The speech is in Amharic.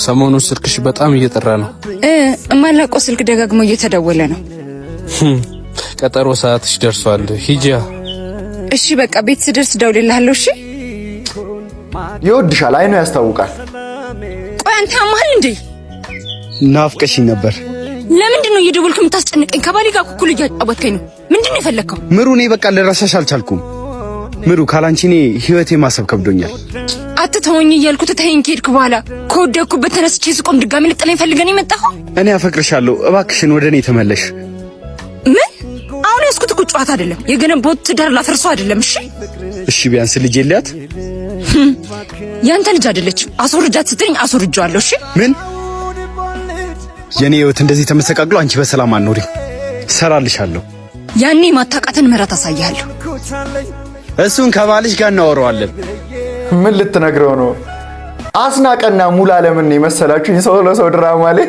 ሰሞኑን ስልክሽ በጣም እየጠራ ነው። እማላውቀው ስልክ ደጋግሞ እየተደወለ ነው። ቀጠሮ ሰዓትሽ ደርሷል። ሂጂያ። እሺ በቃ ቤት ስደርስ ደውልልሃለሁ። እሺ ይወድሻል፣ አይኑ ያስታውቃል። ቆይ አንተ አማህል እንዴ? ናፍቀሽኝ ነበር። ለምንድን ነው እየደወልክ የምታስጨንቀኝ? ከባሌ ጋር እኩል እያጫወትከኝ ነው። ምንድን ነው የፈለከው? ምሩ፣ እኔ በቃ ልረሳሽ አልቻልኩም። ምሩ፣ ካላንቺ እኔ ህይወቴ ማሰብ ከብዶኛል። አትተወኝ እያልኩ ትተኸኝ ከሄድክ በኋላ ከወደኩበት ተነስቼ ስቆም ድጋሚ ልጥለኝ ፈልገን የመጣኸው? እኔ አፈቅርሻለሁ፣ እባክሽን ወደ እኔ ተመለሽ። ምን? አሁን ያስኩት እኮ ጨዋታ አይደለም። የገነባሁት ትዳር ላፈርሰው አይደለም። እሺ እሺ፣ ቢያንስ ልጄ ልያት። ያንተ ልጅ አይደለችም። አስወርጃት ስትለኝ አስወርጃለሁ። እሺ ምን? የኔ ህይወት እንደዚህ ተመሰቃቅሎ አንቺ በሰላም አትኖሪ። ሰራልሻለሁ። ያኔ ማታቃተን ምሕረት አሳያለሁ። እሱን ከባልሽ ጋር እናወራዋለን። ምን ልትነግረው ነው? አስናቀና ሙሉ ዓለምን የመሰላችሁ የሰው ለሰው ድራማ ላይ